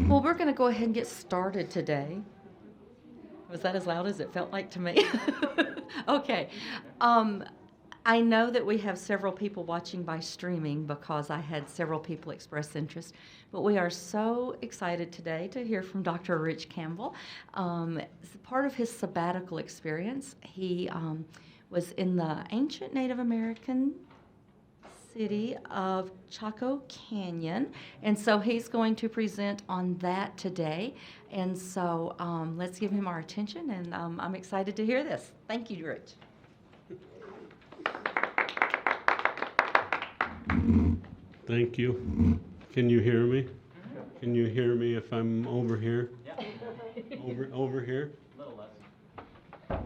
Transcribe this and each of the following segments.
Well, we're going to go ahead and get started today. Was that as loud as it felt like to me? Okay. Um, I know that we have several people watching by streaming because I had several people express interest, but we are so excited today to hear from Dr. Rich Campbell. As a part of his sabbatical experience, he was in the ancient Native American city of Chaco Canyon, and so he's going to present on that today. And so let's give him our attention, and I'm excited to hear this. Thank you, Rich. Thank you. Can you hear me? Can you hear me if I'm over here? Yeah. Over here? A little less.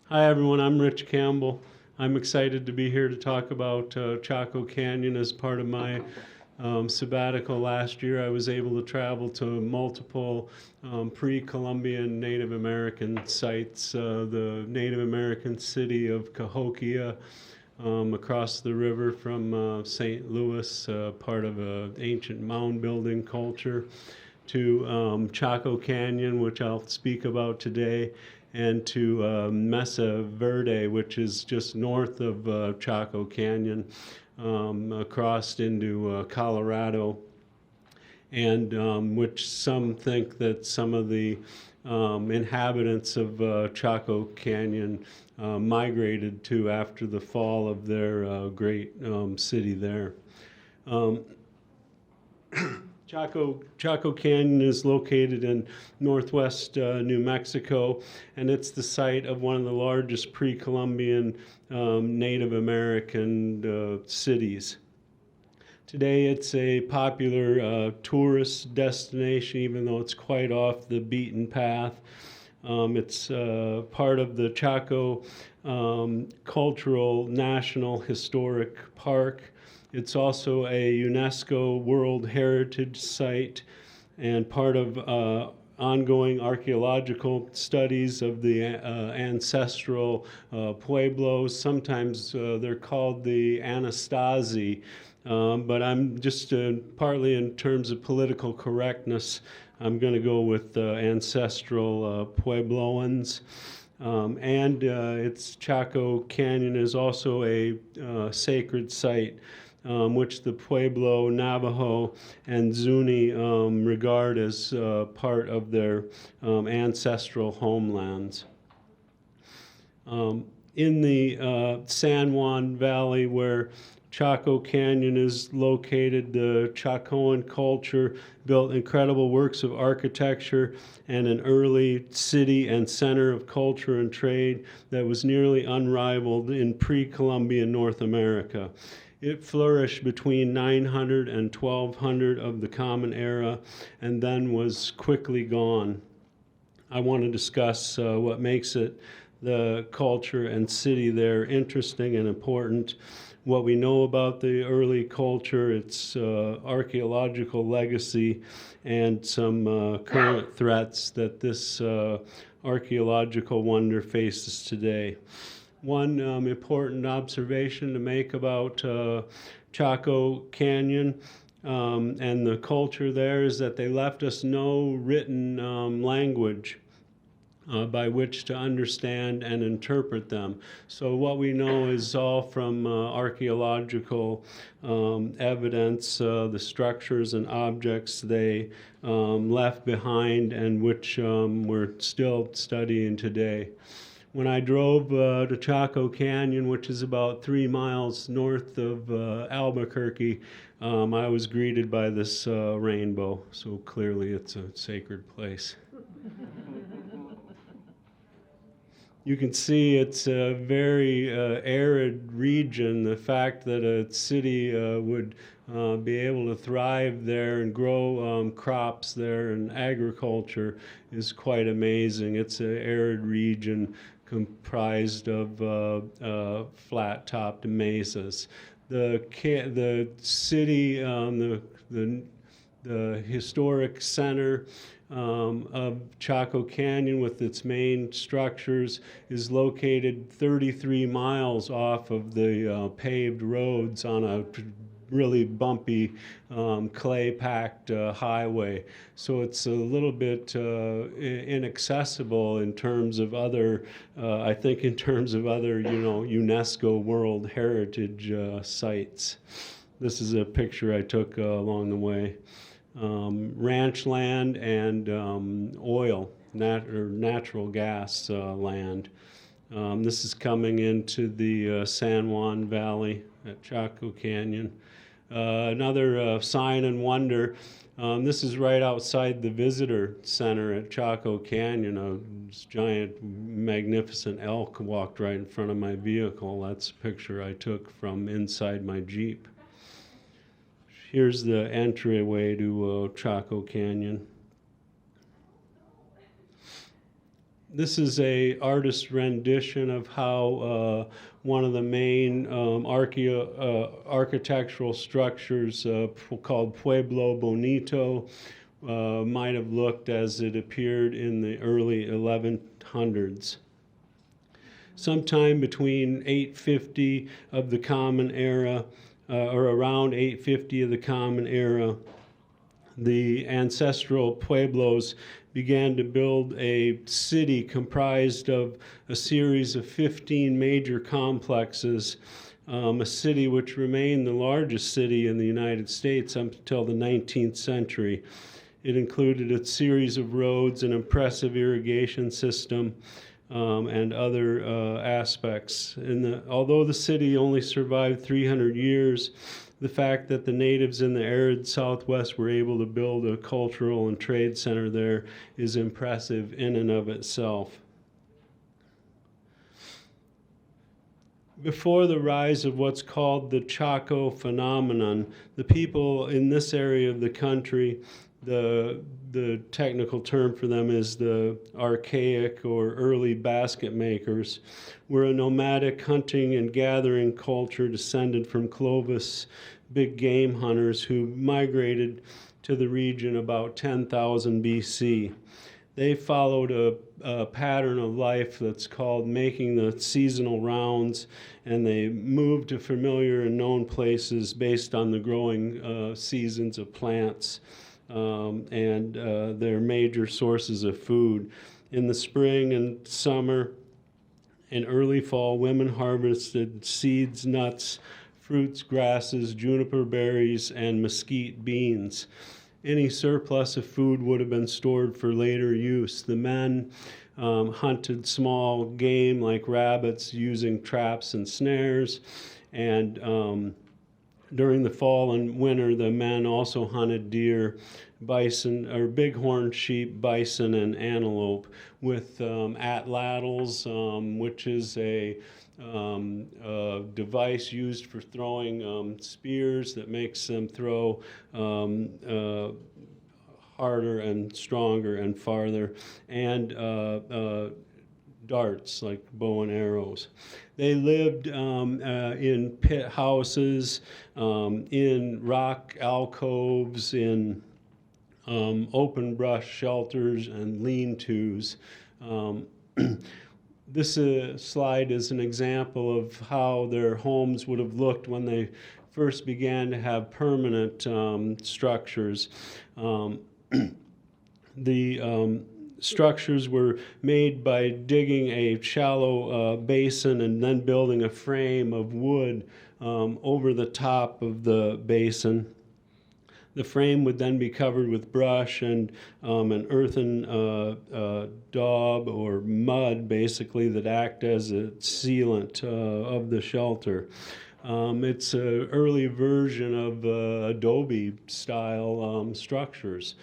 Hi everyone, I'm Rich Campbell. I'm excited to be here to talk about Chaco Canyon as part of my sabbatical last year. I was able to travel to multiple pre-Columbian Native American sites, the Native American city of Cahokia, across the river from St. Louis, part of an ancient mound building culture, to Chaco Canyon, which I'll speak about today, and to Mesa Verde, which is just north of Chaco Canyon, across into Colorado, and which some think that some of the inhabitants of Chaco Canyon migrated to after the fall of their great city there. Chaco Canyon is located in northwest New Mexico, and it's the site of one of the largest pre-Columbian Native American cities. Today it's a popular tourist destination, even though it's quite off the beaten path. It's part of the Chaco Cultural National Historic Park. It's also a UNESCO World Heritage Site and part of ongoing archaeological studies of the ancestral pueblos. Sometimes they're called the Anastasi, but I'm just partly in terms of political correctness, I'm going to go with ancestral Puebloans. And its Chaco Canyon is also a sacred site, which the Pueblo, Navajo, and Zuni regard as part of their ancestral homelands. In the San Juan Valley, where Chaco Canyon is located, the Chacoan culture built incredible works of architecture and an early city and center of culture and trade that was nearly unrivaled in pre-Columbian North America. It flourished between 900 and 1200 of the Common Era and then was quickly gone. I want to discuss what makes it, the culture and city there, interesting and important, what we know about the early culture, its archaeological legacy, and some current threats that this archaeological wonder faces today. One important observation to make about Chaco Canyon and the culture there is that they left us no written language by which to understand and interpret them. So what we know is all from archaeological evidence, the structures and objects they left behind and which we're still studying today. When I drove to Chaco Canyon, which is about 3 miles north of Albuquerque, I was greeted by this rainbow, so clearly it's a sacred place. You can see it's a very arid region. The fact that a city would be able to thrive there and grow crops there and agriculture is quite amazing. It's an arid region comprised of flat-topped mesas. The city, the historic center of Chaco Canyon with its main structures is located 33 miles off of the paved roads on a really bumpy, clay-packed highway. So it's a little bit inaccessible in terms of other, I think in terms of other, UNESCO World Heritage sites. This is a picture I took along the way. Ranch land and oil, or natural gas land. This is coming into the San Juan Valley at Chaco Canyon. Another sign and wonder, this is right outside the visitor center at Chaco Canyon. This giant, magnificent elk walked right in front of my vehicle. That's a picture I took from inside my Jeep. Here's the entryway to Chaco Canyon. This is a artist's rendition of how one of the main architectural structures called Pueblo Bonito might have looked as it appeared in the early 1100s. Sometime between 850 of the Common Era, or around 850 of the Common Era, the ancestral pueblos began to build a city comprised of a series of 15 major complexes, a city which remained the largest city in the United States up until the 19th century. It included a series of roads, an impressive irrigation system, and other aspects. Although the city only survived 300 years, the fact that the natives in the arid Southwest were able to build a cultural and trade center there is impressive in and of itself. Before the rise of what's called the Chaco phenomenon, the people in this area of the country, the technical term for them is the archaic or early basket makers, were a nomadic hunting and gathering culture descended from Clovis big game hunters who migrated to the region about 10,000 BC. They followed a pattern of life that's called making the seasonal rounds, and they moved to familiar and known places based on the growing seasons of plants and their major sources of food. In the spring and summer and early fall, women harvested seeds, nuts, fruits, grasses, juniper berries, and mesquite beans. Any surplus of food would have been stored for later use. The men hunted small game like rabbits using traps and snares, and during the fall and winter, the men also hunted deer, bison, or bighorn sheep, bison, and antelope with atlatls, which is a device used for throwing spears that makes them throw harder and stronger and farther, and darts like bow and arrows. They lived in pit houses, in rock alcoves, in open brush shelters, and lean-tos. This slide is an example of how their homes would have looked when they first began to have permanent structures. The structures were made by digging a shallow basin and then building a frame of wood over the top of the basin. The frame would then be covered with brush and an earthen daub or mud, basically, that act as a sealant of the shelter. It's an early version of adobe-style structures.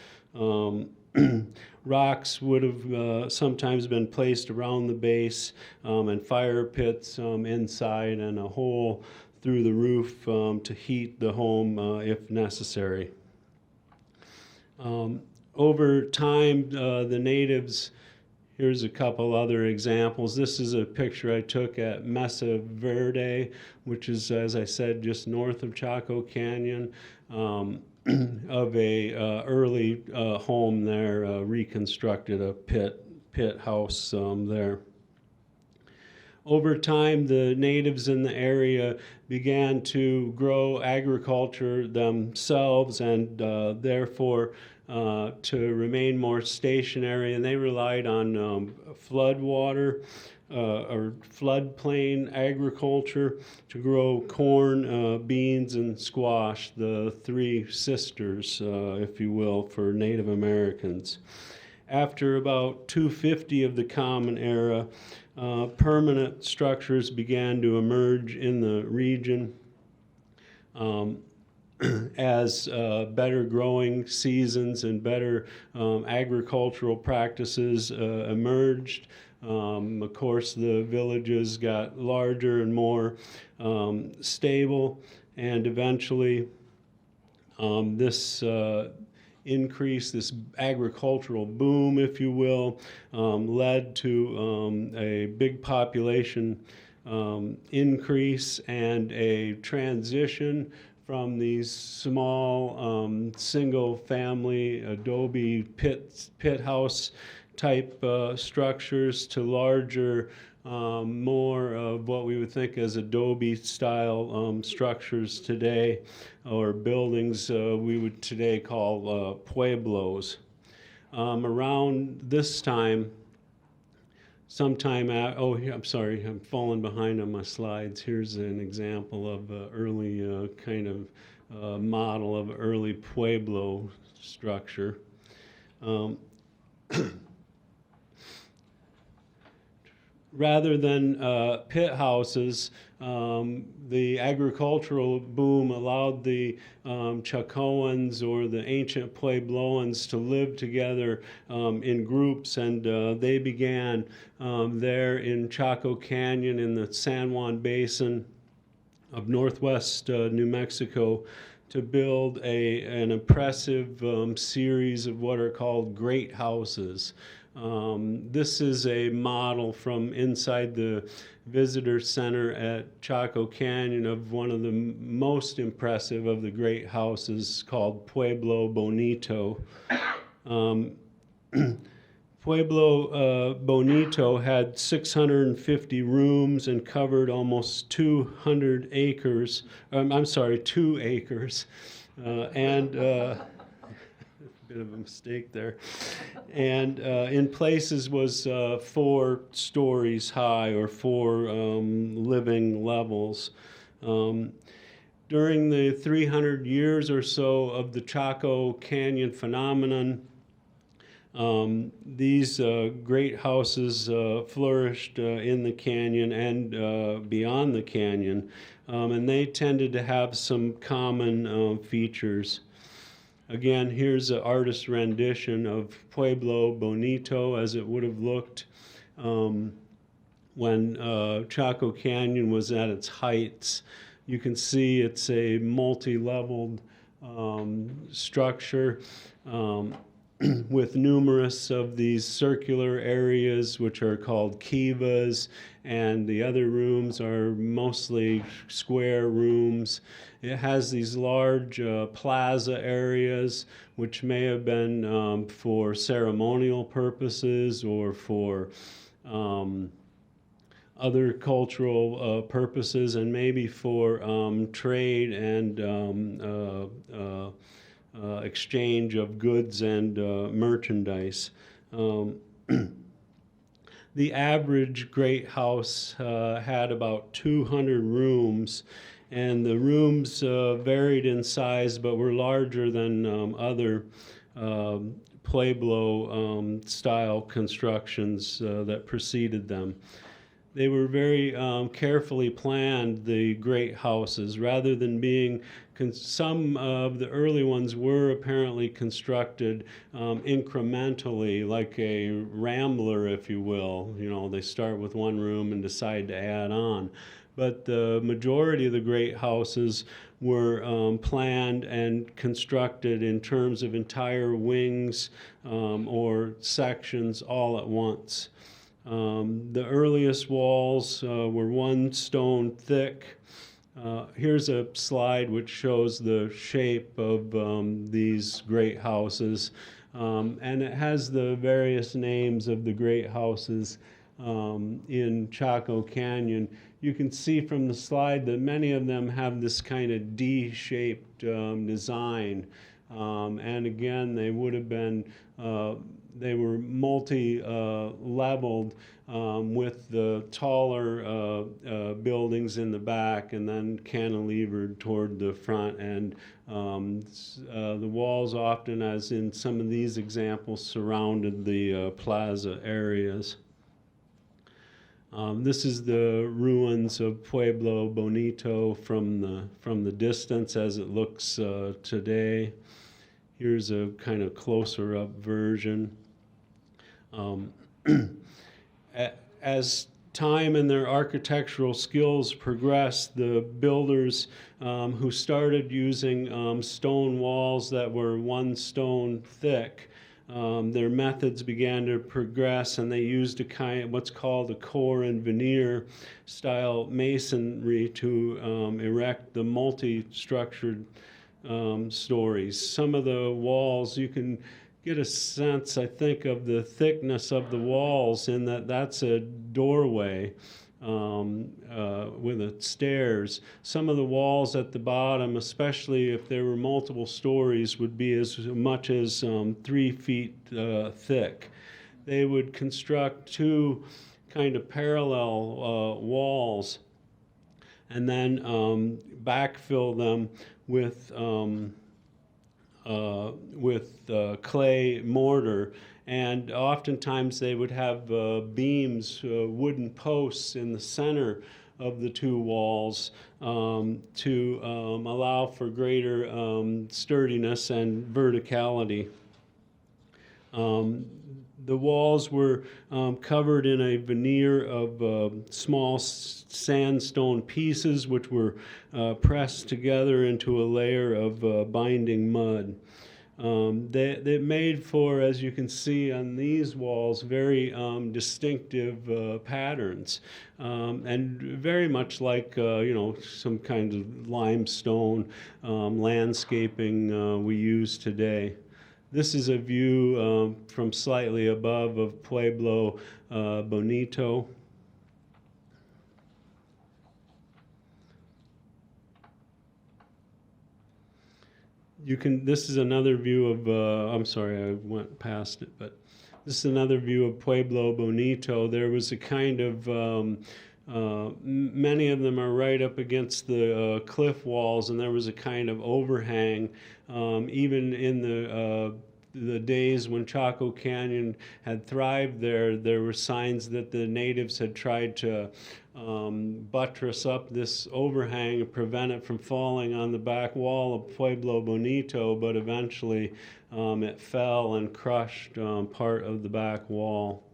Rocks would have sometimes been placed around the base, and fire pits inside, and a hole through the roof to heat the home if necessary. Over time, the natives, here's a couple other examples. This is a picture I took at Mesa Verde, which is, as I said, just north of Chaco Canyon, of a early home there, reconstructed a pit house there. Over time, the natives in the area began to grow agriculture themselves and therefore to remain more stationary, and they relied on floodwater or floodplain agriculture to grow corn, beans, and squash, the three sisters, if you will, for Native Americans. After about 250 of the Common Era, permanent structures began to emerge in the region as better growing seasons and better agricultural practices emerged. Of course, the villages got larger and more stable, and eventually this increase, this agricultural boom, if you will, led to a big population increase and a transition from these small single-family adobe pit house type structures to larger, more of what we would think as adobe-style structures today, or buildings we would today call pueblos. Around this time, I'm sorry, I'm falling behind on my slides. Here's an example of early kind of model of early pueblo structure. Rather than pit houses, the agricultural boom allowed the Chacoans or the ancient Puebloans to live together in groups, and they began there in Chaco Canyon in the San Juan Basin of northwest New Mexico to build an impressive series of what are called great houses. This is a model from inside the visitor center at Chaco Canyon of one of the most impressive of the great houses called Pueblo Bonito. Pueblo Bonito had 650 rooms and covered almost 200 acres. 2 acres. Bit of a mistake there. And in places was 4 stories high, or 4 living levels. During the 300 years or so of the Chaco Canyon phenomenon, these great houses flourished in the canyon and beyond the canyon, and they tended to have some common features. Again, here's an artist's rendition of Pueblo Bonito as it would have looked when Chaco Canyon was at its heights. You can see it's a multi-leveled structure with numerous of these circular areas, which are called kivas, and the other rooms are mostly square rooms. It has these large plaza areas, which may have been for ceremonial purposes or for other cultural purposes, and maybe for trade and exchange of goods and merchandise. The average great house had about 200 rooms, and the rooms varied in size but were larger than other Pueblo style constructions that preceded them. They were very carefully planned, the great houses, rather than being, some of the early ones were apparently constructed incrementally, like a rambler, if you will. You know, they start with one room and decide to add on. But the majority of the great houses were planned and constructed in terms of entire wings or sections all at once. The earliest walls were 1 stone thick. Here's a slide which shows the shape of these great houses, and it has the various names of the great houses in Chaco Canyon. You can see from the slide that many of them have this kind of D-shaped design. And again, they would have been, they were multi-leveled with the taller buildings in the back and then cantilevered toward the front. And the walls often, as in some of these examples, surrounded the plaza areas. This is the ruins of Pueblo Bonito from the distance as it looks today. Here's a kind of closer up version. As time and their architectural skills progressed, the builders who started using stone walls that were 1 stone thick, their methods began to progress, and they used a kind what's called a core and veneer style masonry to erect the multi-structured stories. Some of the walls, you can get a sense, I think, of the thickness of the walls in that that's a doorway with the stairs. Some of the walls at the bottom, especially if there were multiple stories, would be as much as 3 feet thick. They would construct 2 kind of parallel walls and then backfill them with clay mortar, and oftentimes they would have beams, wooden posts in the center of the 2 walls to allow for greater sturdiness and verticality. The walls were covered in a veneer of small sandstone pieces, which were pressed together into a layer of binding mud. They made for, as you can see on these walls, very distinctive patterns, and very much like some kind of limestone landscaping we use today. This is a view from slightly above of Pueblo Bonito. This is another view of, I'm sorry, I went past it, but this is another view of Pueblo Bonito. There was a kind of, many of them are right up against the cliff walls, and there was a kind of overhang. Even in the days when Chaco Canyon had thrived there were signs that the natives had tried to buttress up this overhang and prevent it from falling on the back wall of Pueblo Bonito, but eventually it fell and crushed part of the back wall.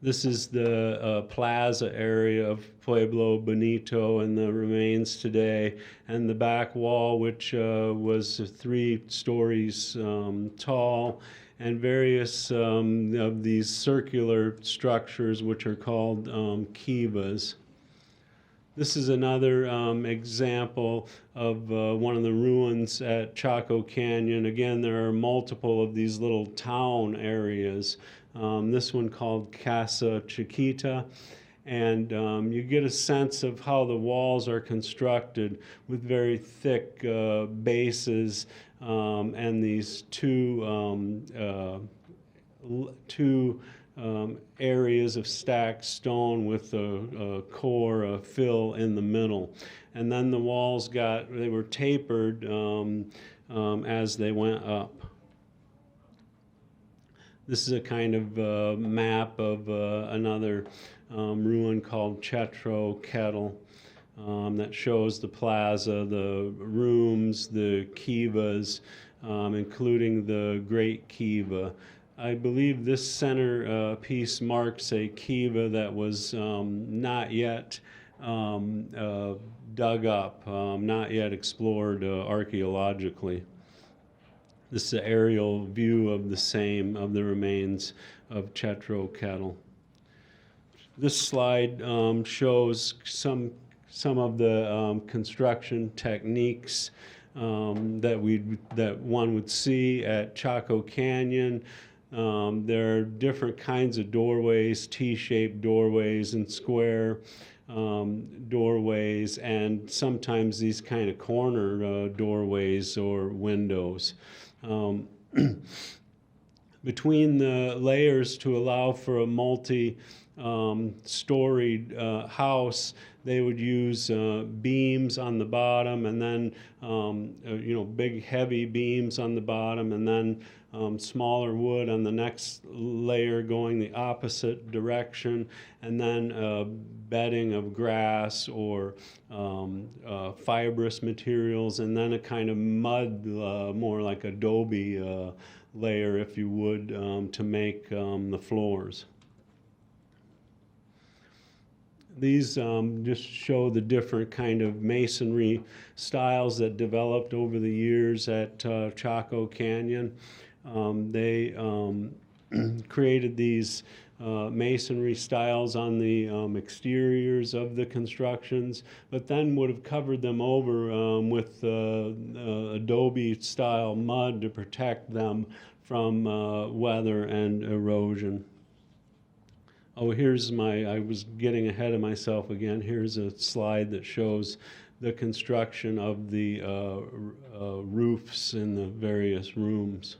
This is the plaza area of Pueblo Bonito and the remains today, and the back wall, which was 3 stories tall, and various of these circular structures, which are called kivas. This is another example of one of the ruins at Chaco Canyon. Again, there are multiple of these little town areas. This one called Casa Chiquita, and you get a sense of how the walls are constructed with very thick bases and these two areas of stacked stone with a core, a fill in the middle. And then the walls they were tapered as they went up. This is a kind of map of another ruin called Chetro Kettle that shows the plaza, the rooms, the kivas, including the Great Kiva. I believe this center piece marks a kiva that was not yet dug up, not yet explored archaeologically. This is an aerial view of the remains of Chetro Kettle. This slide shows some of the construction techniques that one would see at Chaco Canyon. There are different kinds of doorways, T-shaped doorways and square doorways, and sometimes these kind of corner doorways or windows. Um, Between the layers to allow for a storied house, they would use beams on the bottom, and then big heavy beams on the bottom, and then smaller wood on the next layer going the opposite direction, and then bedding of grass or fibrous materials, and then a kind of mud, more like adobe layer, if you would, to make the floors. These just show the different kind of masonry styles that developed over the years at Chaco Canyon. They created these masonry styles on the exteriors of the constructions, but then would have covered them over with adobe style mud to protect them from weather and erosion. Oh, I was getting ahead of myself again. Here's a slide that shows the construction of the roofs in the various rooms.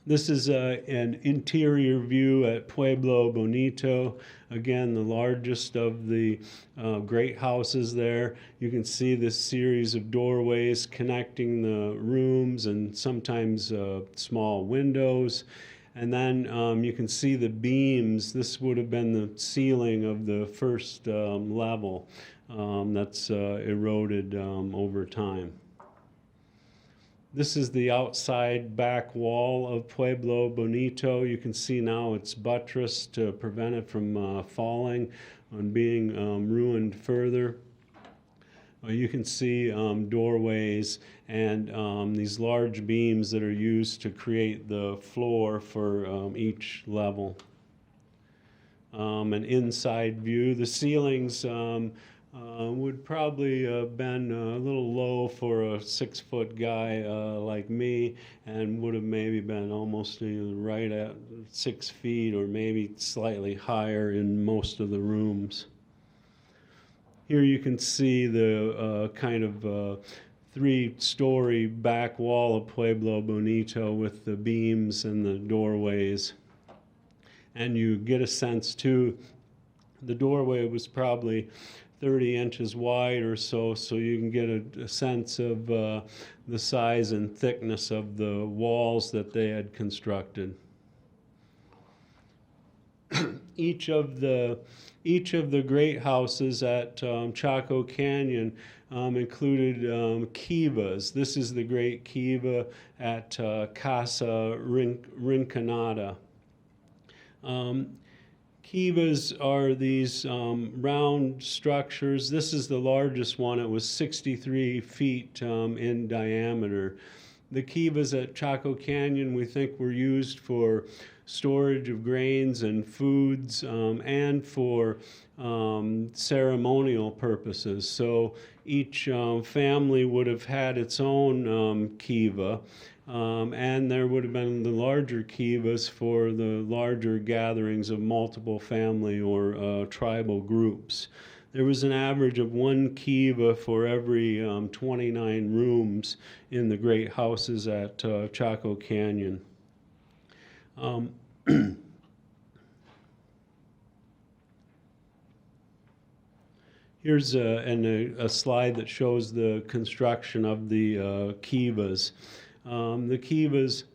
This is an interior view at Pueblo Bonito. Again, the largest of the great houses there. You can see this series of doorways connecting the rooms and sometimes small windows. And then you can see the beams. This would have been the ceiling of the first level that's eroded over time. This is the outside back wall of Pueblo Bonito. You can see now it's buttressed to prevent it from falling and being ruined further. You can see doorways and these large beams that are used to create the floor for each level. An inside view. The ceilings would probably have been a little low for a 6-foot guy like me, and would have maybe been almost right at 6 feet or maybe slightly higher in most of the rooms. Here you can see the kind of 3-story back wall of Pueblo Bonito with the beams and the doorways. And you get a sense too, the doorway was probably 30 inches wide or so, so you can get a sense of the size and thickness of the walls that they had constructed. Each of the great houses at Chaco Canyon included kivas. This is the great kiva at Casa Rinconada. Kivas are these round structures. This is the largest one. It was 63 feet in diameter. The kivas at Chaco Canyon, we think, were used for storage of grains and foods and for ceremonial purposes. So each family would have had its own kiva. And there would have been the larger kivas for the larger gatherings of multiple family or tribal groups. There was an average of 1 kiva for every 29 rooms in the great houses at Chaco Canyon. Here's a slide that shows the construction of the kivas. The kivas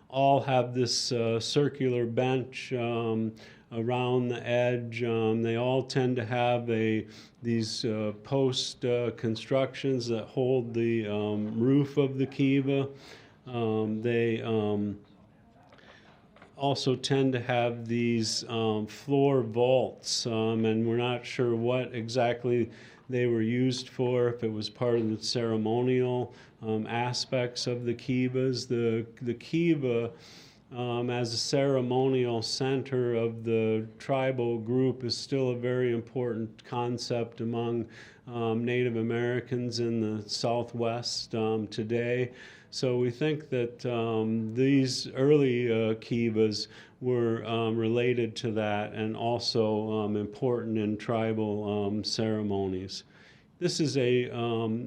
all have this circular bench around the edge. They all tend to have these post constructions that hold the roof of the kiva. They also tend to have these floor vaults, and we're not sure what exactly they were used for, if it was part of the ceremonial aspects of the kivas. The kiva, as a ceremonial center of the tribal group, is still a very important concept among Native Americans in the Southwest today. So we think that these early kivas were related to that and also important in tribal ceremonies. This is a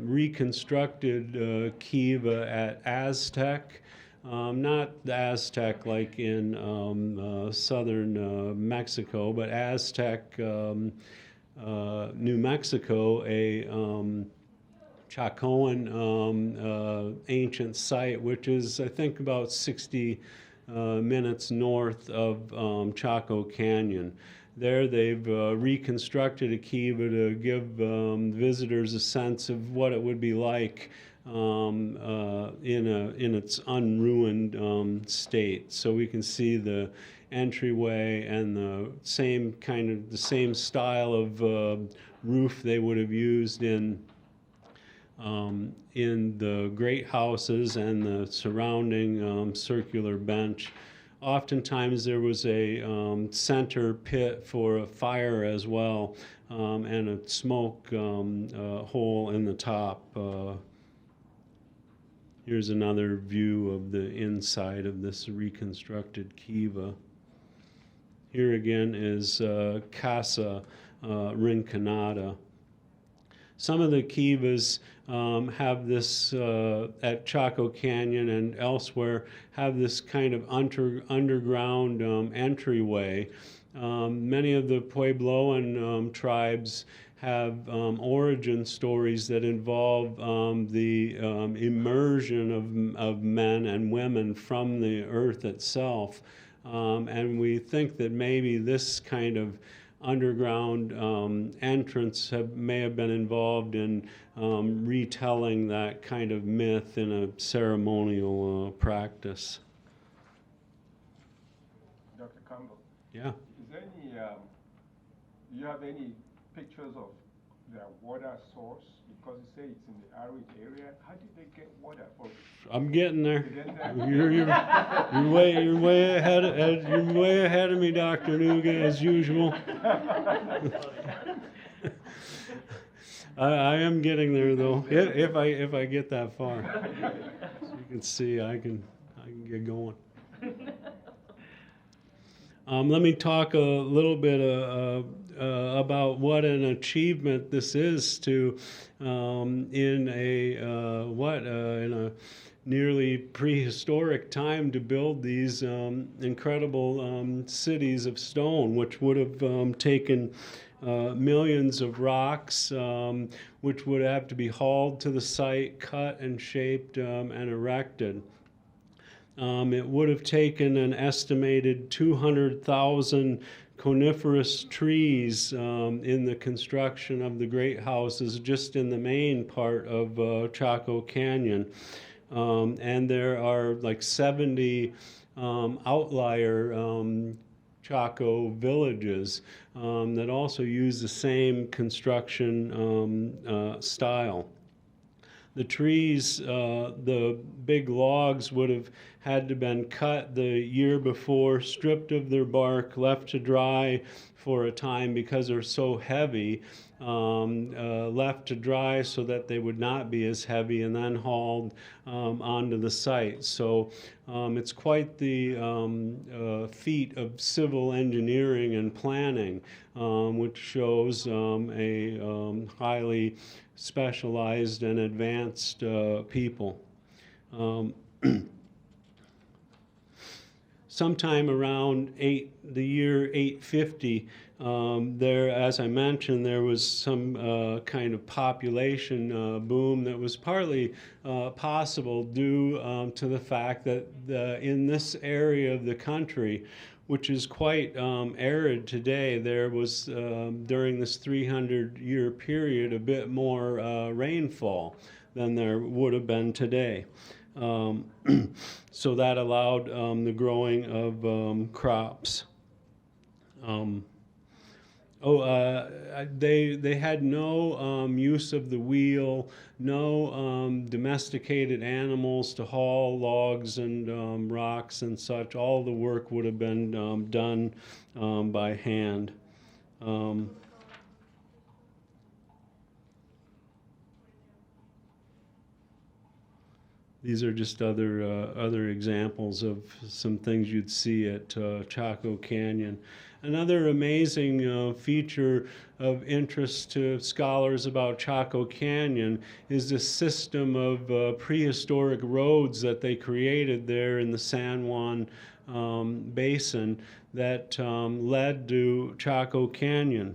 reconstructed kiva at Aztec. Not the Aztec like in southern Mexico, but Aztec, New Mexico, a Chacoan ancient site, which is, I think, about 60 minutes north of Chaco Canyon. There they've reconstructed a kiva to give visitors a sense of what it would be like in its unruined state. So we can see the entryway and the same style of roof they would have used in the great houses and the surrounding circular bench. Oftentimes there was a center pit for a fire as well, and a smoke hole in the top. Here's another view of the inside of this reconstructed kiva. Here again is Casa Rinconada. Some of the kivas have this, at Chaco Canyon and elsewhere, have this kind of underground entryway. Many of the Puebloan tribes have origin stories that involve the immersion of men and women from the earth itself. And we think that maybe this kind of underground entrance may have been involved in retelling that kind of myth in a ceremonial practice. Dr. Campbell, Yeah. is there any, do you have any pictures of their water source? Because you say it's in the arid area. How did they get water? I'm getting there. You're You're way ahead of me, Dr. Nuga, as usual. I am getting there though, if I get that far. So you can see I can get going. Let me talk a little bit about what an achievement this is to in a nearly prehistoric time to build these incredible cities of stone, which would have taken millions of rocks, which would have to be hauled to the site, cut and shaped and erected. It would have taken an estimated 200,000 coniferous trees in the construction of the great houses just in the main part of Chaco Canyon. And there are like 70 outlier Chaco villages that also use the same construction style. The trees, the big logs would have had to been cut the year before, stripped of their bark, left to dry for a time because they're so heavy, left to dry so that they would not be as heavy, and then hauled onto the site. So it's quite the feat of civil engineering and planning, which shows a highly specialized and advanced people. Sometime around the year 850, there, as I mentioned, there was some kind of population boom that was partly possible due to the fact that in this area of the country, which is quite arid today, there was, during this 300-year period, a bit more rainfall than there would have been today. So that allowed the growing of crops. They had no use of the wheel, no domesticated animals to haul logs and rocks and such. All the work would have been done by hand. These are just other examples of some things you'd see at Chaco Canyon. Another amazing feature of interest to scholars about Chaco Canyon is the system of prehistoric roads that they created there in the San Juan Basin that led to Chaco Canyon.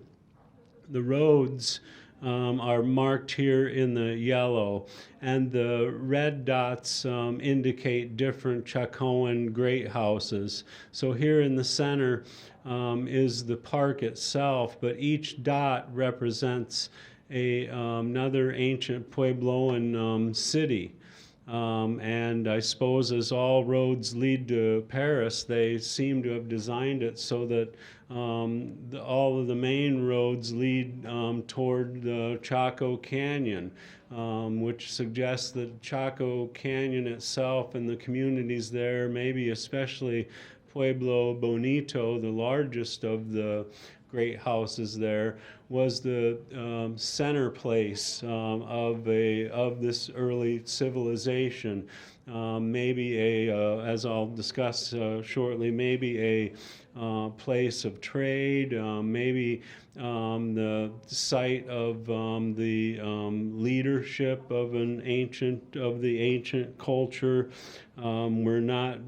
The roads are marked here in the yellow, and the red dots indicate different Chacoan great houses. So here in the center is the park itself, but each dot represents another ancient Puebloan city. And I suppose as all roads lead to Paris, they seem to have designed it so that all of the main roads lead toward the Chaco Canyon, which suggests that Chaco Canyon itself and the communities there, maybe especially Pueblo Bonito, the largest of the great houses there, was the center place of this early civilization. Maybe as I'll discuss shortly, maybe a place of trade, maybe the site of the leadership of the ancient culture. We're not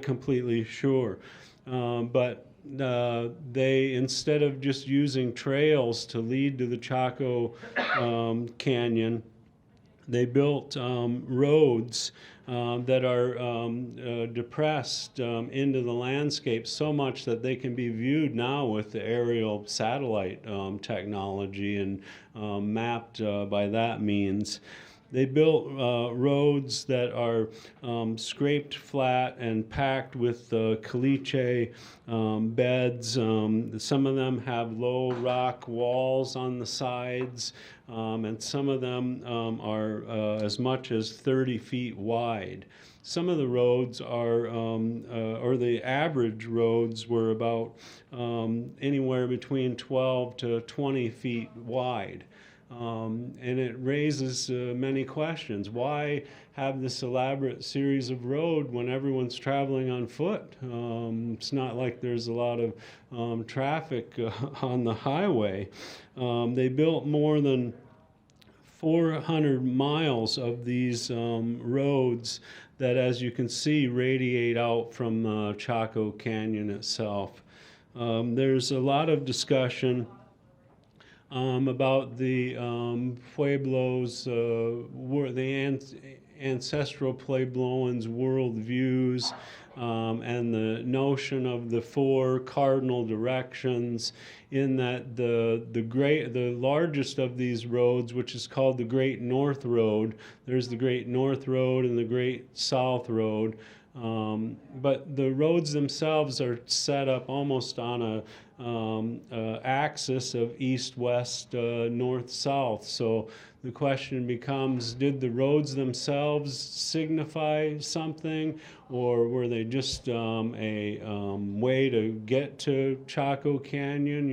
completely sure, but they, instead of just using trails to lead to the Chaco Canyon, they built roads that are depressed into the landscape so much that they can be viewed now with the aerial satellite technology and mapped by that means. They built roads that are scraped flat and packed with caliche beds. Some of them have low rock walls on the sides, and some of them are as much as 30 feet wide. Some of the roads are, or the average roads were about anywhere between 12 to 20 feet wide. And it raises many questions. Why have this elaborate series of road when everyone's traveling on foot? It's not like there's a lot of traffic on the highway. They built more than 400 miles of these roads that, as you can see, radiate out from Chaco Canyon itself. There's a lot of discussion about the Pueblos, ancestral Puebloans' worldviews, and the notion of the four cardinal directions, in that the largest of these roads, which is called the Great North Road, there's the Great North Road and the Great South Road. But the roads themselves are set up almost on a axis of east-west, north-south. So the question becomes, did the roads themselves signify something, or were they just a way to get to Chaco Canyon,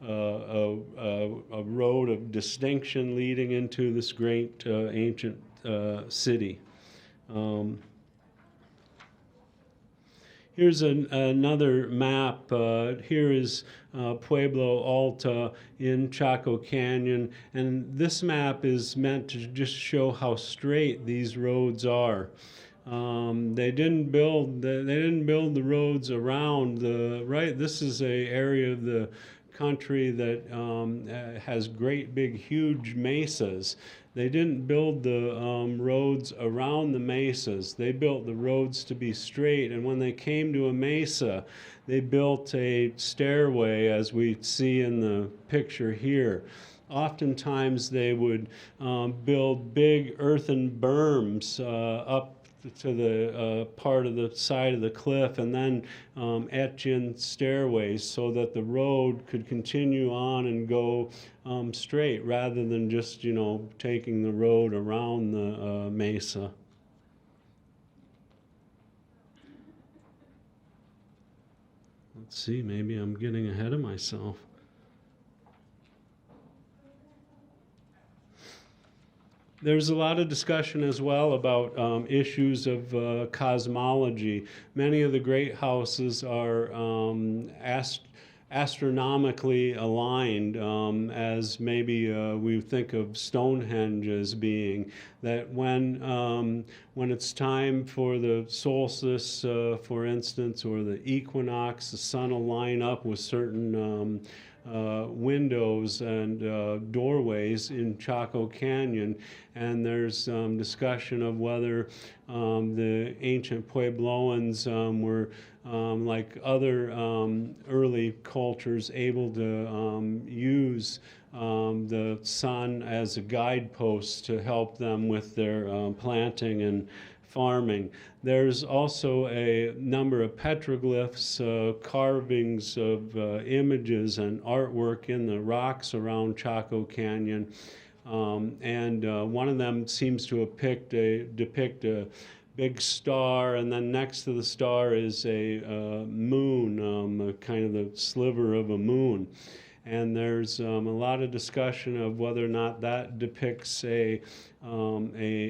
a road of distinction leading into this great ancient city? Here's another map. Here is Pueblo Alta in Chaco Canyon, and this map is meant to just show how straight these roads are. They didn't build the roads around the right. This is an area of the country that has great big huge mesas. They didn't build the roads around the mesas. They built the roads to be straight, and when they came to a mesa, they built a stairway, as we see in the picture here. Oftentimes they would build big earthen berms up to the part of the side of the cliff, and then etch in stairways so that the road could continue on and go straight, rather than just taking the road around the mesa. Let's see, maybe I'm getting ahead of myself. There's a lot of discussion as well about issues of cosmology. Many of the great houses are astronomically aligned, as maybe we think of Stonehenge as being. That when it's time for the solstice, for instance, or the equinox, the sun will line up with certain windows and doorways in Chaco Canyon, and there's discussion of whether the ancient Puebloans were like other early cultures able to use the sun as a guidepost to help them with their planting and farming. There's also a number of petroglyphs, carvings of images and artwork in the rocks around Chaco Canyon. And one of them seems to depict a big star, and then next to the star is a moon, a kind of the sliver of a moon. And there's a lot of discussion of whether or not that depicts a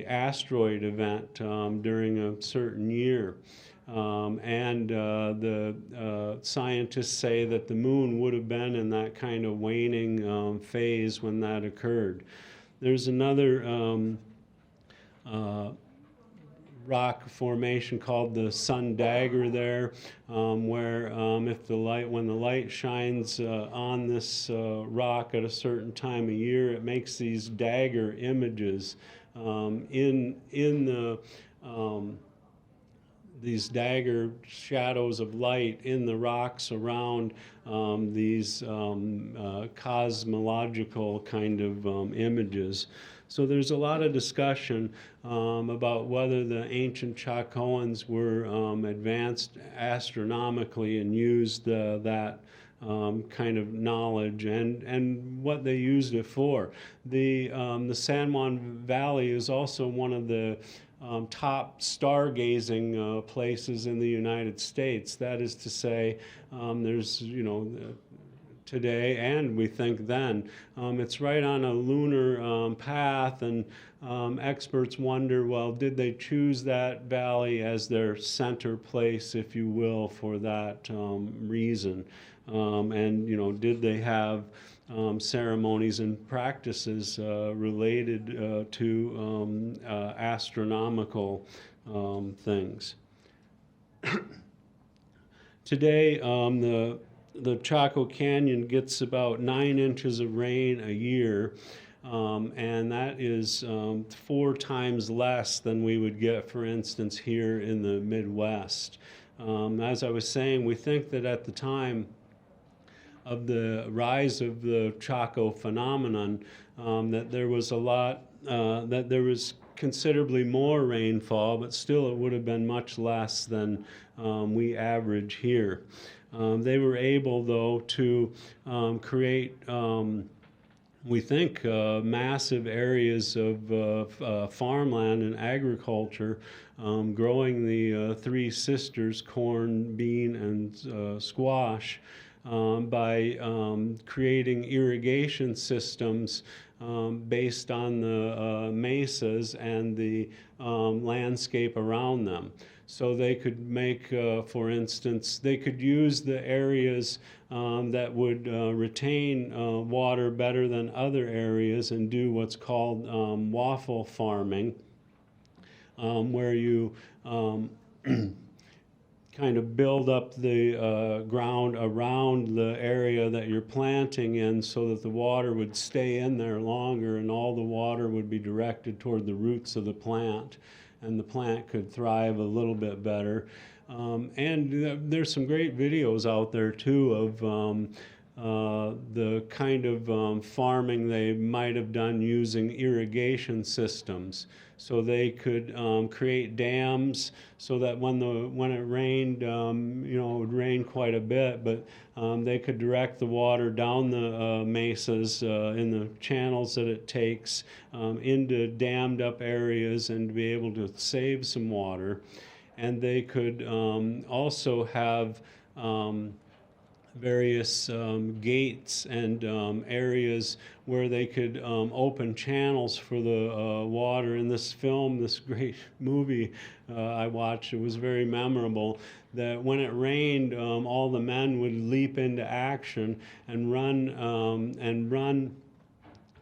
asteroid event during a certain year. The scientists say that the moon would have been in that kind of waning phase when that occurred. There's another rock formation called the Sun Dagger there, where when the light shines on this rock at a certain time of year, it makes these dagger images in the these dagger shadows of light in the rocks around these cosmological kind of images. So there's a lot of discussion about whether the ancient Chacoans were advanced astronomically and used that kind of knowledge and what they used it for. The San Juan Valley is also one of the top stargazing places in the United States. That is to say, there's, today, and we think then. It's right on a lunar path, and experts wonder, well, did they choose that valley as their center place, if you will, for that reason? Did they have ceremonies and practices related to astronomical things? Today, the Chaco Canyon gets about 9 inches of rain a year, and that is 4 times less than we would get, for instance, here in the Midwest. As I was saying, we think that at the time of the rise of the Chaco phenomenon, that there was considerably more rainfall, but still it would have been much less than we average here. They were able, though, to create, we think, massive areas of farmland and agriculture, growing the 3 sisters, corn, bean, and squash, by creating irrigation systems based on the mesas and the landscape around them. So they could make, for instance, they could use the areas that would retain water better than other areas and do what's called waffle farming, where you kind of build up the ground around the area that you're planting in so that the water would stay in there longer and all the water would be directed toward the roots of the plant, and the plant could thrive a little bit better. There's some great videos out there too of the kind of farming they might have done using irrigation systems. So they could create dams so that when it rained, it would rain quite a bit, but they could direct the water down the mesas in the channels that it takes into dammed up areas and be able to save some water. And they could also have various gates and areas where they could open channels for the water. In this film, this great movie I watched, it was very memorable that when it rained, all the men would leap into action and run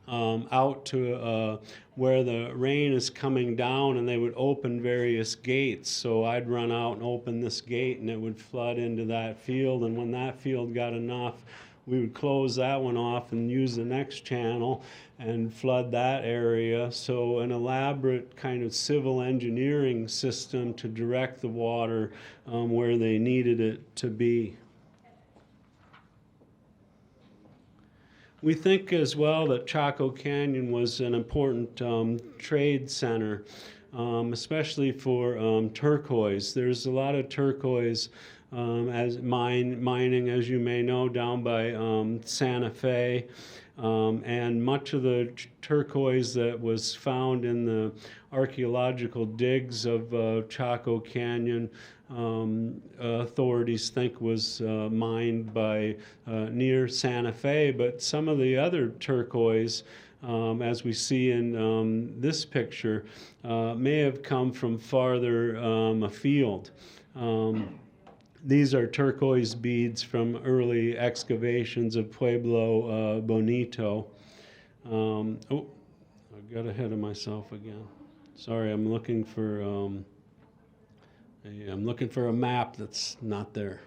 out to where the rain is coming down, and they would open various gates. So I'd run out and open this gate, and it would flood into that field. And when that field got enough, we would close that one off and use the next channel and flood that area. So an elaborate kind of civil engineering system to direct the water where they needed it to be. We think as well that Chaco Canyon was an important trade center, especially for turquoise. There's a lot of turquoise as mining, as you may know, down by Santa Fe. And much of the turquoise that was found in the archaeological digs of Chaco Canyon, authorities think was mined by near Santa Fe, but some of the other turquoise, as we see in this picture, may have come from farther afield. These are turquoise beads from early excavations of Pueblo Bonito. Oh, I got ahead of myself again. Sorry, I'm looking for a map that's not there.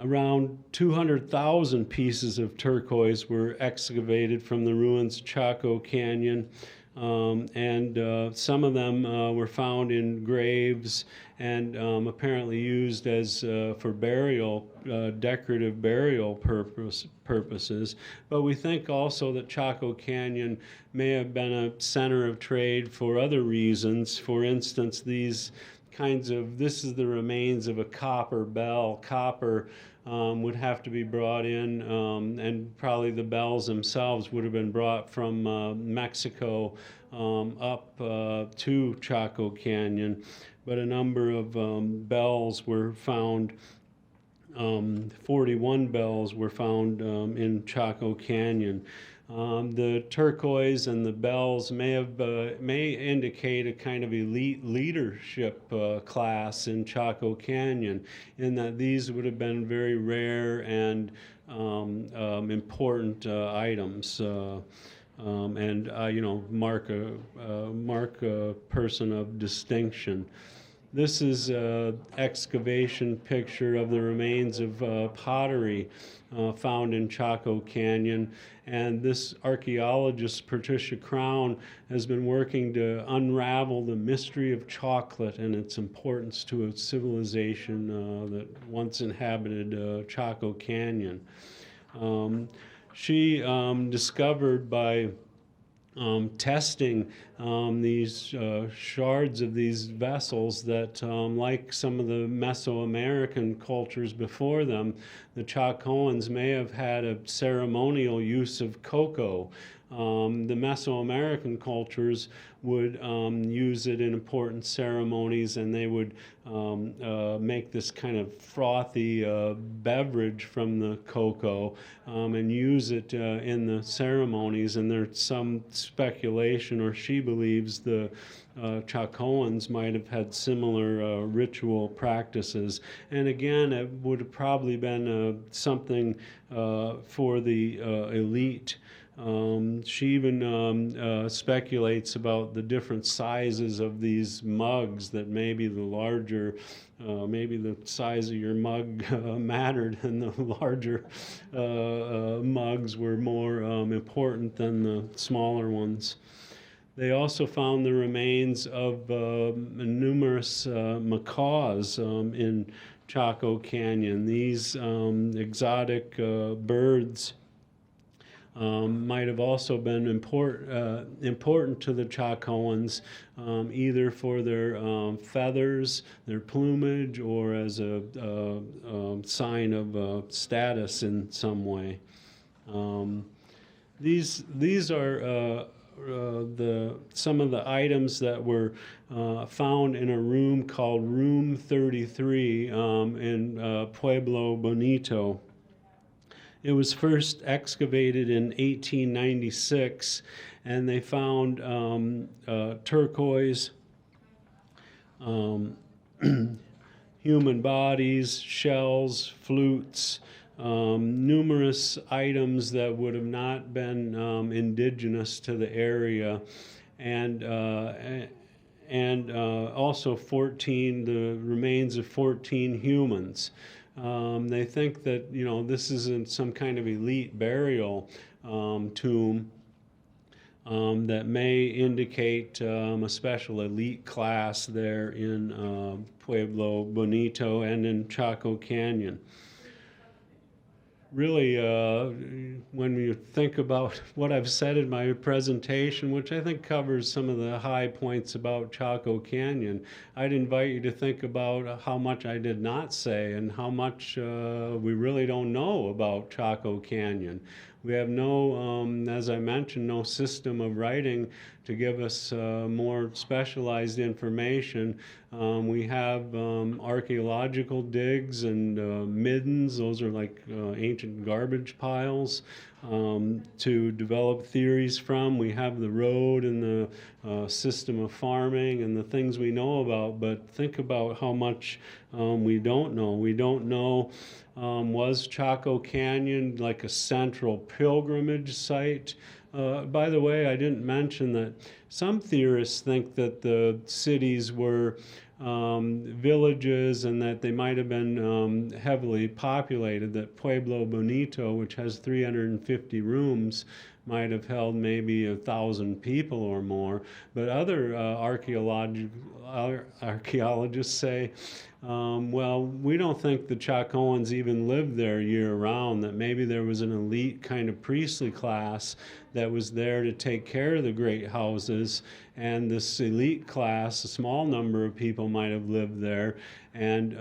Around 200,000 pieces of turquoise were excavated from the ruins of Chaco Canyon. And some of them were found in graves and apparently used as for burial, decorative burial purposes. But we think also that Chaco Canyon may have been a center of trade for other reasons. For instance, this is the remains of a copper bell. Copper would have to be brought in, and probably the bells themselves would have been brought from Mexico up to Chaco Canyon. But a number of bells were found, 41 bells were found in Chaco Canyon. The turquoise and the bells may indicate a kind of elite leadership class in Chaco Canyon, in that these would have been very rare and important items, and mark a person of distinction. This is an excavation picture of the remains of pottery found in Chaco Canyon. And this archaeologist, Patricia Crown, has been working to unravel the mystery of chocolate and its importance to a civilization that once inhabited Chaco Canyon. She discovered by testing these shards of these vessels that, like some of the Mesoamerican cultures before them, the Chacoans may have had a ceremonial use of cocoa. The Mesoamerican cultures would use it in important ceremonies, and they would make this kind of frothy beverage from the cocoa and use it in the ceremonies. And there's some speculation, or she believes the Chacoans might have had similar ritual practices. And again, it would have probably been something for the elite. She even speculates about the different sizes of these mugs, that maybe the larger, maybe the size of your mug mattered, and the larger mugs were more important than the smaller ones. They also found the remains of numerous macaws in Chaco Canyon. These exotic birds might have also been important to the Chacoans, either for their feathers, their plumage, or as a sign of status in some way. These are some of the items that were found in a room called Room 33 in Pueblo Bonito. It was first excavated in 1896, and they found turquoise, human bodies, shells, flutes, numerous items that would have not been indigenous to the area, and also the remains of 14 humans. They think that, you know, this isn't some kind of elite burial tomb that may indicate a special elite class there in Pueblo Bonito and in Chaco Canyon. Really, when you think about what I've said in my presentation, which I think covers some of the high points about Chaco Canyon, I'd invite you to think about how much I did not say and how much we really don't know about Chaco Canyon. We have no, as I mentioned, no system of writing to give us more specialized information. We have archaeological digs and middens. Those are like ancient garbage piles to develop theories from. We have the road and the system of farming and the things we know about, but think about how much we don't know. We don't know, was Chaco Canyon like a central pilgrimage site? By the way, I didn't mention that some theorists think that the cities were villages and that they might have been heavily populated, that Pueblo Bonito, which has 350 rooms, might have held maybe 1,000 people or more. But other archaeologists say, well, we don't think the Chacoans even lived there year-round, that maybe there was an elite kind of priestly class that was there to take care of the great houses, and this elite class, a small number of people might have lived there and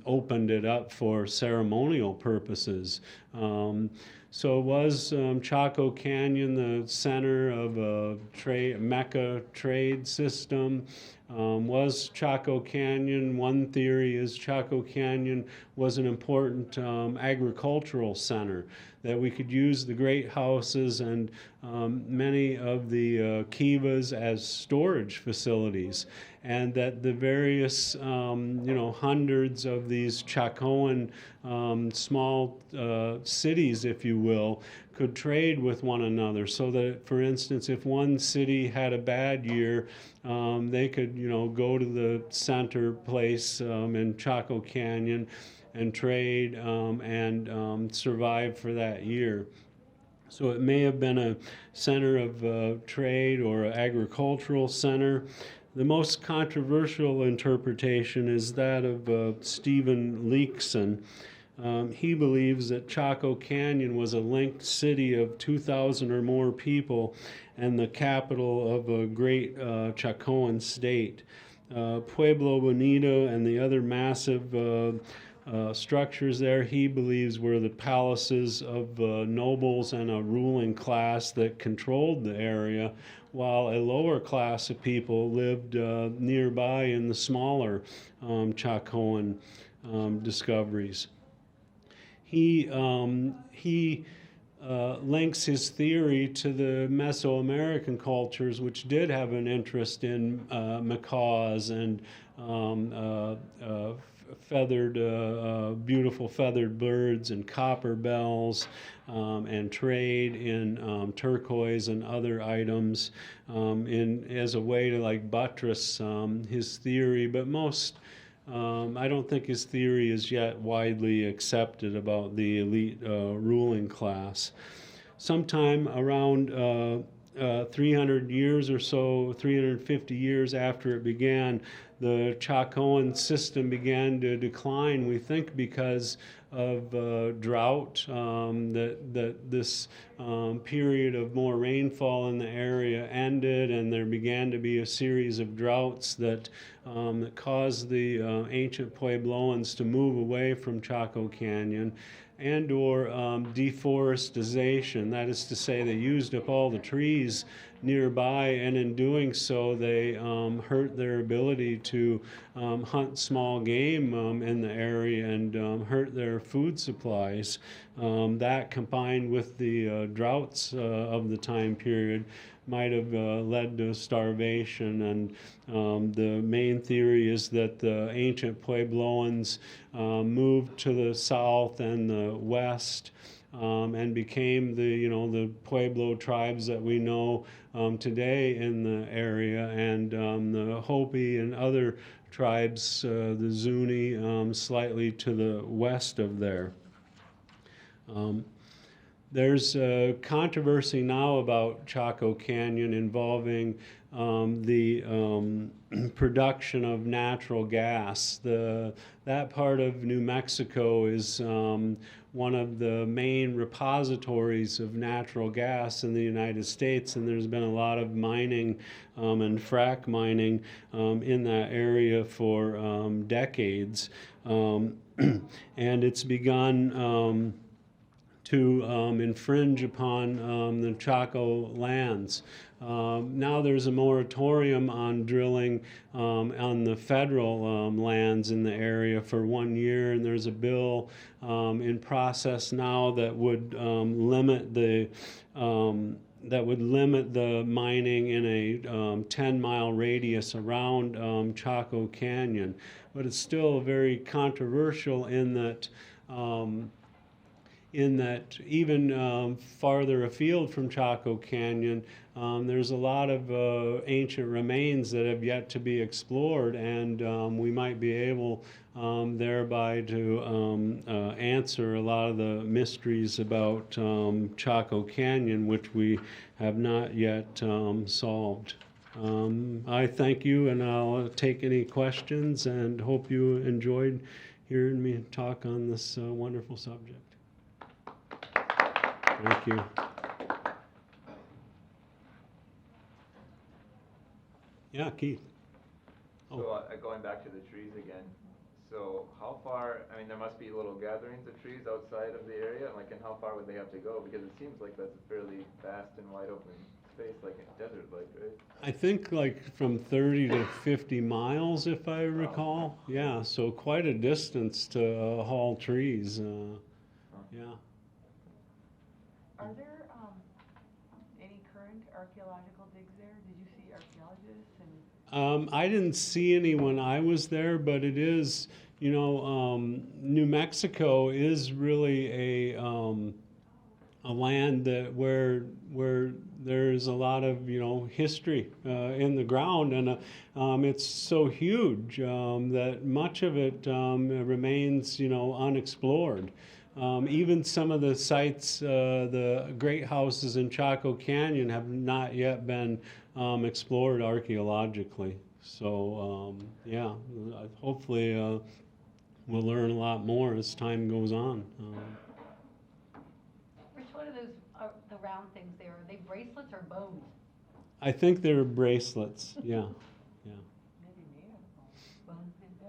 opened it up for ceremonial purposes. So was Chaco Canyon the center of a Mecca trade system? Was Chaco Canyon, one theory is Chaco Canyon was an important agricultural center, that we could use the great houses and many of the kivas as storage facilities, and that the various, hundreds of these Chacoan small cities, if you will, could trade with one another, so that, for instance, if one city had a bad year, they could, go to the center place in Chaco Canyon and trade and survive for that year. So it may have been a center of trade or an agricultural center. The most controversial interpretation is that of Stephen Leekson. He believes that Chaco Canyon was a linked city of 2,000 or more people and the capital of a great Chacoan state. Pueblo Bonito and the other massive structures there, he believes, were the palaces of nobles and a ruling class that controlled the area, while a lower class of people lived nearby in the smaller Chacoan discoveries. He links his theory to the Mesoamerican cultures, which did have an interest in macaws and beautiful feathered birds and copper bells, and trade in turquoise and other items as a way to buttress his theory. But I don't think his theory is yet widely accepted about the elite ruling class. Sometime around 300 years or so, 350 years after it began, the Chacoan system began to decline, we think because drought, that this period of more rainfall in the area ended, and there began to be a series of droughts that caused the ancient Puebloans to move away from Chaco Canyon, and or deforestation. That is to say, they used up all the trees nearby, and in doing so, they hurt their ability to hunt small game in the area, and hurt their food supplies. That combined with the droughts of the time period might have led to starvation, and the main theory is that the ancient Puebloans moved to the south and the west, and became the Pueblo tribes that we know today in the area, and the Hopi and other tribes, the Zuni, slightly to the west of there. There's controversy now about Chaco Canyon involving the production of natural gas. That part of New Mexico is one of the main repositories of natural gas in the United States, and there's been a lot of mining and frack mining in that area for decades. And it's begun to infringe upon the Chaco lands. Now there's a moratorium on drilling on the federal lands in the area for 1 year, and there's a bill in process now that would limit the mining in a 10-mile radius around Chaco Canyon. But it's still very controversial in that even farther afield from Chaco Canyon, there's a lot of ancient remains that have yet to be explored, and we might be able thereby to answer a lot of the mysteries about Chaco Canyon, which we have not yet solved. I thank you, and I'll take any questions, and hope you enjoyed hearing me talk on this wonderful subject. Thank you. Yeah, Keith. So going back to the trees again, so how far, I mean, there must be little gatherings of trees outside of the area, like, and how far would they have to go? Because it seems like that's a fairly vast and wide open space, like a desert-like, right? I think like from 30 to 50 miles, if I recall. Yeah, so quite a distance to haul trees. Yeah. Are there any current archaeological digs there? Did you see archaeologists? And I didn't see any when I was there, but it is, New Mexico is really a land that where there's a lot of history in the ground, and it's so huge that much of it remains unexplored. Even some of the sites, the great houses in Chaco Canyon, have not yet been explored archaeologically. So yeah, hopefully we'll learn a lot more as time goes on. Which one of those are the round things there? Are they bracelets or bones? I think they're bracelets. Yeah, yeah. maybe made of Bones. yeah,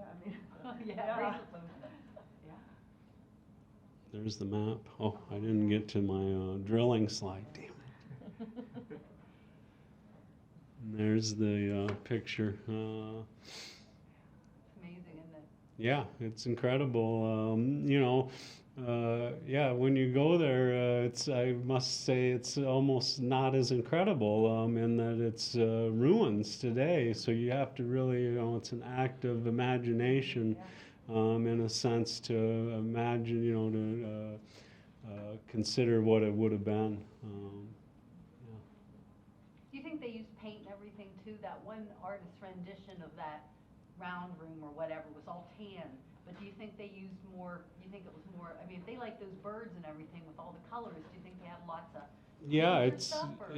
I mean, Yeah, bracelet bones. yeah. There's the map. Oh, I didn't get to my drilling slide. Damn it. And there's the picture. It's amazing, isn't it? Yeah, it's incredible. Yeah, when you go there, I must say it's almost not as incredible in that it's ruins today. So you have to really, it's an act of imagination, in a sense, to imagine, to consider what it would have been. Do you think they used paint and everything too? That one artist's rendition of that round room or whatever was all tan. But do you think they used more, you think it was more, I mean, if they like those birds and everything with all the colors, do you think they had lots of Yeah, dangerous stuff, or?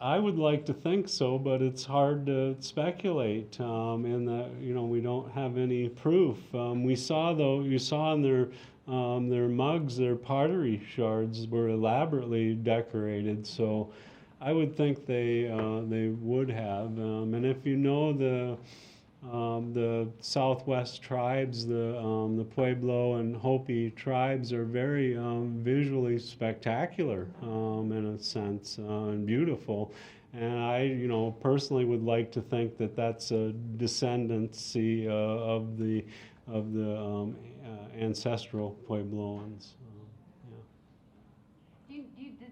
I would like to think so, but it's hard to speculate, in that, we don't have any proof. We saw though, you saw in their mugs, their pottery shards were elaborately decorated, so I would think they would have. And if you know the Southwest tribes, the Pueblo and Hopi tribes are very visually spectacular, in a sense, and beautiful. And I, personally would like to think that that's a descendancy of the ancestral Puebloans. Did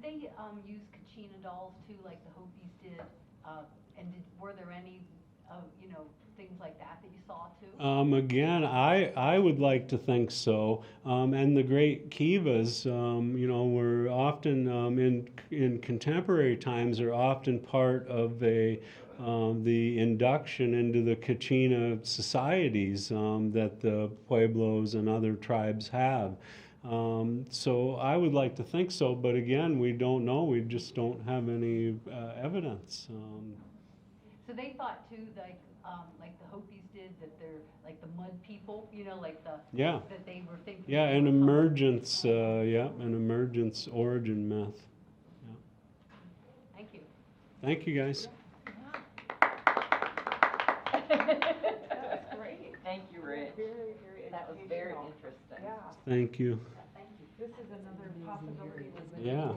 they, use Kachina dolls too, like the Hopis did? And were there any, things like that you saw too? Again, I would like to think so. And the great kivas, were often in contemporary times are often part of the induction into the Kachina societies that the Pueblos and other tribes have. So I would like to think so, but again, we don't know. We just don't have any evidence. So they thought too, like the Hopis did, that they're like the mud people, like Yeah. that they were thinking. Yeah, they an were coming- emergence, an emergence origin myth. Yeah. Thank you. Thank you, guys. That's great. Thank you, Rich. Very, very That was very educational. interesting. Yeah, Thank you. Thank you. this is another possibility. Yeah.